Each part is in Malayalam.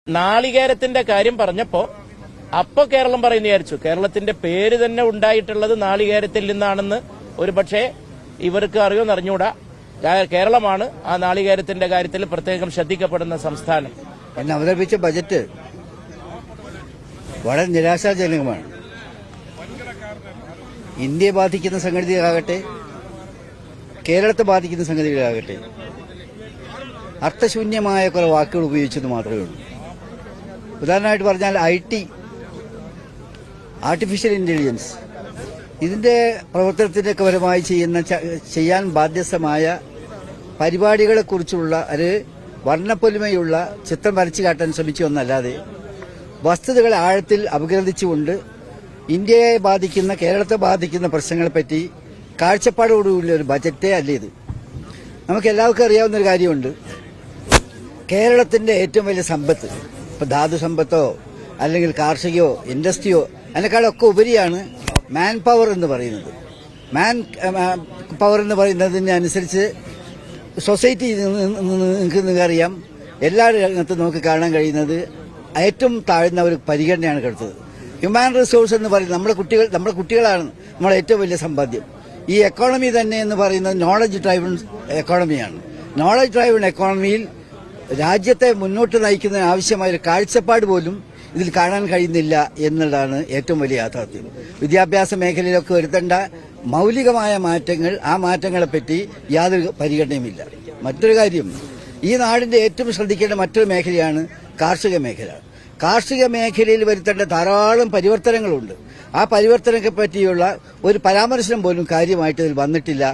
നാളികേരത്തിന്റെ കാര്യം പറഞ്ഞപ്പോ അപ്പൊ കേരളം പറയുന്നു വിചാരിച്ചു. കേരളത്തിന്റെ പേര് തന്നെ ഉണ്ടായിട്ടുള്ളത് നാളികേരത്തിൽ നിന്നാണെന്ന് ഒരുപക്ഷെ ഇവർക്ക് അറിയോന്ന് അറിഞ്ഞൂടാ. കേരളമാണ് ആ നാളികേരത്തിന്റെ കാര്യത്തിൽ പ്രത്യേകം ശ്രദ്ധിക്കപ്പെടുന്ന സംസ്ഥാനം. എന്നെ അവതരിപ്പിച്ച ബജറ്റ് വളരെ നിരാശാജനകമാണ്. ഇന്ത്യയെ ബാധിക്കുന്ന സംഗതികളാകട്ടെ, കേരളത്തെ ബാധിക്കുന്ന സംഗതികളാകട്ടെ, അർത്ഥശൂന്യമായ കുറെ വാക്കുകൾ ഉപയോഗിച്ചത് മാത്രമേ ഉള്ളൂ. ഉദാഹരണമായിട്ട് പറഞ്ഞാൽ IT, ആർട്ടിഫിഷ്യൽ ഇന്റലിജൻസ്, ഇതിന്റെ പ്രവർത്തനത്തിനൊക്കെ പരമായി ചെയ്യാൻ ബാധ്യസ്ഥമായ പരിപാടികളെക്കുറിച്ചുള്ള ഒരു വർണ്ണപ്പൊലിമയുള്ള ചിത്രം വരച്ചു കാട്ടാൻ ശ്രമിച്ചു എന്നല്ലാതെ വസ്തുതകളെ ആഴത്തിൽ അപഗ്രഥിച്ചുകൊണ്ട് ഇന്ത്യയെ ബാധിക്കുന്ന, കേരളത്തെ ബാധിക്കുന്ന പ്രശ്നങ്ങളെപ്പറ്റി കാഴ്ചപ്പാടോടുകൂടിയ ഒരു ബജറ്റേ അല്ല ഇത്. നമുക്ക് എല്ലാവർക്കും അറിയാവുന്ന ഒരു കാര്യമുണ്ട്. കേരളത്തിന്റെ ഏറ്റവും വലിയ സമ്പത്ത്, ഇപ്പൊ ധാതു സമ്പത്തോ അല്ലെങ്കിൽ കാർഷികയോ ഇൻഡസ്ട്രിയോ അതിനേക്കാളൊക്കെ ഉപരിയാണ് മാൻ പവർ എന്ന് പറയുന്നത്. മാൻ പവർ എന്ന് പറയുന്നതിനനുസരിച്ച് സൊസൈറ്റി നിങ്ങൾക്കറിയാം, എല്ലാ രംഗത്തും നമുക്ക് കാണാൻ കഴിയുന്നത് ഏറ്റവും താഴ്ന്ന ഒരു പരിഗണനയാണ് കൊടുത്തത്. ഹ്യൂമാൻ റിസോഴ്സ് എന്ന് പറയുന്നത് നമ്മുടെ കുട്ടികളാണ് നമ്മുടെ ഏറ്റവും വലിയ സമ്പാദ്യം. ഈ എക്കോണമി തന്നെ എന്ന് പറയുന്നത് നോളജ് ഡ്രൈവൺ എക്കോണമിയാണ്. നോളജ് ഡ്രൈവൺ എക്കോണമിയിൽ രാജ്യത്തെ മുന്നോട്ട് നയിക്കുന്നതിന് ആവശ്യമായ ഒരു കാഴ്ചപ്പാട് പോലും ഇതിൽ കാണാൻ കഴിയുന്നില്ല എന്നുള്ളതാണ് ഏറ്റവും വലിയ യാഥാർത്ഥ്യം. വിദ്യാഭ്യാസ മേഖലയിലൊക്കെ വരുത്തേണ്ട മൌലികമായ മാറ്റങ്ങൾ, ആ മാറ്റങ്ങളെപ്പറ്റി യാതൊരു പരിഗണനയുമില്ല. മറ്റൊരു കാര്യം, ഈ നാടിന്റെ ഏറ്റവും ശ്രദ്ധിക്കേണ്ട മറ്റൊരു മേഖലയാണ് കാർഷിക മേഖല. കാർഷിക മേഖലയിൽ വരുത്തേണ്ട ധാരാളം പരിവർത്തനങ്ങളുണ്ട്. ആ പരിവർത്തനത്തെ പറ്റിയുള്ള ഒരു പരാമർശനം പോലും കാര്യമായിട്ട് ഇതിൽ വന്നിട്ടില്ല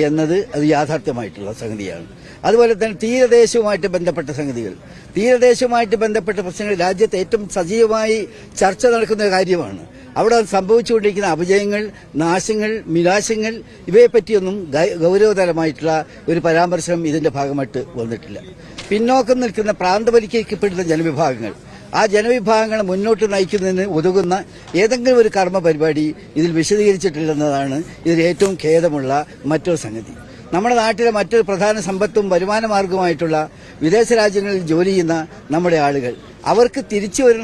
എന്നത് അത് യാഥാർത്ഥ്യമായിട്ടുള്ള സംഗതിയാണ്. അതുപോലെ തന്നെ തീരദേശവുമായിട്ട് ബന്ധപ്പെട്ട സംഗതികൾ, തീരദേശവുമായിട്ട് ബന്ധപ്പെട്ട പ്രശ്നങ്ങൾ രാജ്യത്ത് ഏറ്റവും സജീവമായി ചർച്ച നടക്കുന്ന കാര്യമാണ്. അവിടെ സംഭവിച്ചുകൊണ്ടിരിക്കുന്ന അപജയങ്ങൾ, നാശങ്ങൾ, നിരാശങ്ങൾ, ഇവയെപ്പറ്റിയൊന്നും ഗൌരവതരമായിട്ടുള്ള ഒരു പരാമർശനം ഇതിന്റെ ഭാഗമായിട്ട് വന്നിട്ടില്ല. പിന്നോക്കം നിൽക്കുന്ന പ്രാന്തവൽക്കരിക്കപ്പെടുന്ന ജനവിഭാഗങ്ങൾ, ആ ജനവിഭാഗങ്ങളെ മുന്നോട്ട് നയിക്കുന്നതിന് ഉതകുന്ന ഏതെങ്കിലും ഒരു കർമ്മ പരിപാടി ഇതിൽ വിശദീകരിച്ചിട്ടില്ലെന്നതാണ് ഇതിൽ ഏറ്റവും ഖേദമുള്ള മറ്റൊരു സംഗതി. നമ്മുടെ നാട്ടിലെ മറ്റൊരു പ്രധാന സമ്പത്തും വരുമാന മാർഗവുമായിട്ടുള്ള വിദേശ രാജ്യങ്ങളിൽ ജോലി ചെയ്യുന്ന നമ്മുടെ ആളുകൾ, അവർക്ക്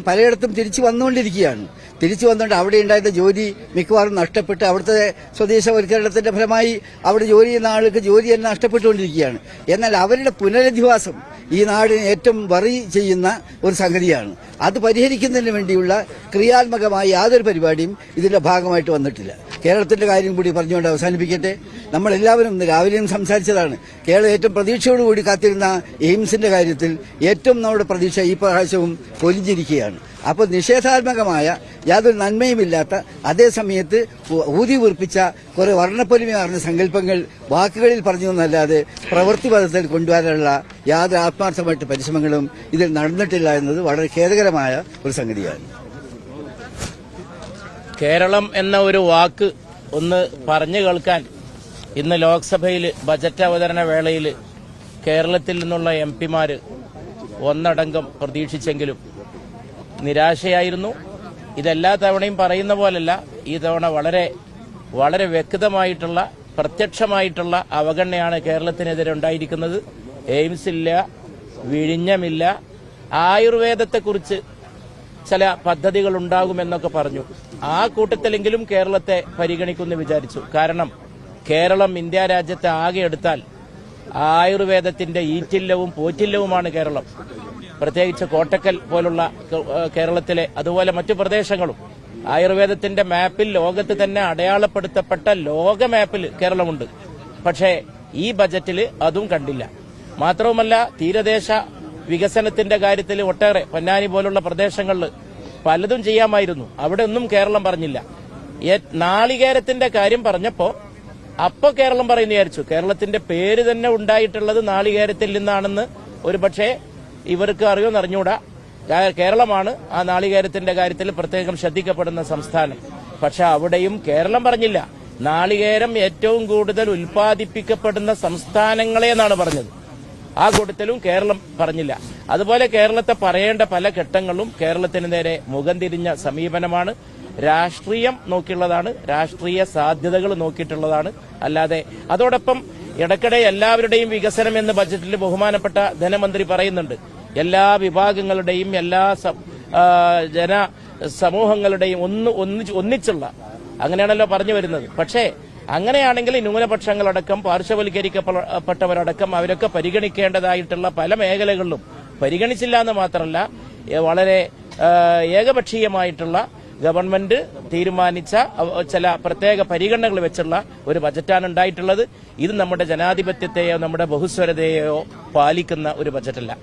പലയിടത്തും തിരിച്ചു വന്നുകൊണ്ടിരിക്കുകയാണ്. തിരിച്ചു വന്നുകൊണ്ട് അവിടെ ഉണ്ടായിരുന്ന ജോലി മിക്കവാറും നഷ്ടപ്പെട്ട് അവിടുത്തെ സ്വദേശവൽക്കരണത്തിന്റെ ഫലമായി അവിടെ ജോലി ചെയ്യുന്ന ആളുകൾക്ക് ജോലി തന്നെ നഷ്ടപ്പെട്ടുകൊണ്ടിരിക്കുകയാണ്. എന്നാൽ അവരുടെ പുനരധിവാസം ഈ നാടിന് ഏറ്റവും വറി ചെയ്യുന്ന ഒരു സംഗതിയാണ്. അത് പരിഹരിക്കുന്നതിന് വേണ്ടിയുള്ള ക്രിയാത്മകമായ യാതൊരു പരിപാടിയും ഇതിന്റെ ഭാഗമായിട്ട് വന്നിട്ടില്ല. കേരളത്തിന്റെ കാര്യം കൂടി പറഞ്ഞുകൊണ്ട് അവസാനിപ്പിക്കട്ടെ. നമ്മളെല്ലാവരും രാവിലെയും സംസാരിച്ചതാണ്. കേരളം ഏറ്റവും പ്രതീക്ഷയോടുകൂടി കാത്തിരുന്ന എയിംസിന്റെ കാര്യത്തിൽ ഏറ്റവും നമ്മുടെ പ്രതീക്ഷ ഈ പ്രാവശ്യവും പൊലിഞ്ഞിരിക്കുകയാണ്. അപ്പോൾ നിഷേധാത്മകമായ യാതൊരു നന്മയുമില്ലാത്ത, അതേസമയത്ത് ഊതി വീർപ്പിച്ച കുറെ വർണ്ണപ്പൊലിമയാർന്ന സങ്കല്പങ്ങൾ വാക്കുകളിൽ പറഞ്ഞു എന്നല്ലാതെ പ്രവൃത്തിപഥത്തിൽ കൊണ്ടുവരാനുള്ള യാതൊരു ആത്മാർത്ഥമായിട്ട് പരിശ്രമങ്ങളും ഇതിൽ നടന്നിട്ടില്ല എന്നത് വളരെ ഖേദകരമായ ഒരു സംഗതിയാണ്. കേരളം എന്ന ഒരു വാക്ക് ഒന്ന് പറഞ്ഞു കേൾക്കാൻ ഇന്ന് ലോക്സഭയിൽ ബജറ്റ് അവതരണ വേളയിൽ കേരളത്തിൽ നിന്നുള്ള MP-മാര് ഒന്നടങ്കം പ്രതീക്ഷിച്ചെങ്കിലും നിരാശയായിരുന്നു. ഇതെല്ലാ തവണയും പറയുന്ന പോലല്ല, ഈ തവണ വളരെ വളരെ വ്യക്തമായിട്ടുള്ള, പ്രത്യക്ഷമായിട്ടുള്ള അവഗണനയാണ് കേരളത്തിനെതിരെ ഉണ്ടായിരിക്കുന്നത്. എയിംസ് ഇല്ല, വിഴിഞ്ഞമില്ല, ആയുർവേദത്തെക്കുറിച്ച് ചില പദ്ധതികൾ ഉണ്ടാകുമെന്നൊക്കെ പറഞ്ഞു. ആ കൂട്ടത്തിലെങ്കിലും കേരളത്തെ പരിഗണിക്കുമെന്ന് വിചാരിച്ചു. കാരണം കേരളം ഇന്ത്യ രാജ്യത്തെ ആകെ എടുത്താൽ ആയുർവേദത്തിന്റെ ഈറ്റില്ലവും പോറ്റില്ലവുമാണ് കേരളം. പ്രത്യേകിച്ച് കോട്ടക്കൽ പോലുള്ള കേരളത്തിലെ, അതുപോലെ മറ്റു പ്രദേശങ്ങളും ആയുർവേദത്തിന്റെ മാപ്പിൽ ലോകത്ത് തന്നെ അടയാളപ്പെടുത്തപ്പെട്ട ലോക മാപ്പിൽ കേരളമുണ്ട്. പക്ഷേ ഈ ബജറ്റിൽ അതും കണ്ടില്ല. മാത്രവുമല്ല, തീരദേശ വികസനത്തിന്റെ കാര്യത്തിൽ ഒട്ടേറെ പൊന്നാനി പോലുള്ള പ്രദേശങ്ങളിൽ പലതും ചെയ്യാമായിരുന്നു. അവിടെ ഒന്നും കേരളം പറഞ്ഞില്ല. നാളികേരത്തിന്റെ കാര്യം പറഞ്ഞപ്പോ അപ്പൊ കേരളം പറയുന്നു വിചാരിച്ചു. കേരളത്തിന്റെ പേര് തന്നെ ഉണ്ടായിട്ടുള്ളത് നാളികേരത്തിൽ നിന്നാണെന്ന് ഒരുപക്ഷെ ഇവർക്ക് അറിയോന്ന് അറിഞ്ഞൂടാ. കേരളമാണ് ആ നാളികേരത്തിന്റെ കാര്യത്തിൽ പ്രത്യേകം ശ്രദ്ധിക്കപ്പെടുന്ന സംസ്ഥാനം. പക്ഷെ അവിടെയും കേരളം പറഞ്ഞില്ല. നാളികേരം ഏറ്റവും കൂടുതൽ ഉൽപ്പാദിപ്പിക്കപ്പെടുന്ന സംസ്ഥാനങ്ങളെന്നാണ് പറഞ്ഞത്. ആ കൂട്ടത്തിലും കേരളം പറഞ്ഞില്ല. അതുപോലെ കേരളത്തെ പറയേണ്ട പല ഘട്ടങ്ങളും കേരളത്തിന് നേരെ മുഖം തിരിഞ്ഞ സമീപനമാണ്. രാഷ്ട്രീയം നോക്കിയുള്ളതാണ്, രാഷ്ട്രീയ സാധ്യതകൾ നോക്കിയിട്ടുള്ളതാണ്. അല്ലാതെ അതോടൊപ്പം ഇടയ്ക്കിടെ എല്ലാവരുടെയും വികസനം എന്ന് ബജറ്റിൽ ബഹുമാനപ്പെട്ട ധനമന്ത്രി പറയുന്നുണ്ട്. എല്ലാ വിഭാഗങ്ങളുടെയും എല്ലാ സമൂഹങ്ങളുടെയും ഒന്നിച്ചുള്ള, അങ്ങനെയാണല്ലോ പറഞ്ഞു വരുന്നത്. പക്ഷേ അങ്ങനെയാണെങ്കിൽ ന്യൂനപക്ഷങ്ങളടക്കം പാർശ്വവൽക്കരിക്കപ്പെട്ടവരടക്കം അവരൊക്കെ പരിഗണിക്കേണ്ടതായിട്ടുള്ള പല മേഖലകളിലും പരിഗണിച്ചില്ല എന്ന് മാത്രമല്ല, വളരെ ഏകപക്ഷീയമായിട്ടുള്ള ഗവൺമെന്റ് തീരുമാനിച്ച ചില പ്രത്യേക പരിഗണനകൾ വെച്ചുള്ള ഒരു ബജറ്റാണ് ഉണ്ടായിട്ടുള്ളത്. ഇത് നമ്മുടെ ജനാധിപത്യത്തെയോ നമ്മുടെ ബഹുസ്വരതയെയോ പാലിക്കുന്ന ഒരു ബജറ്റല്ല.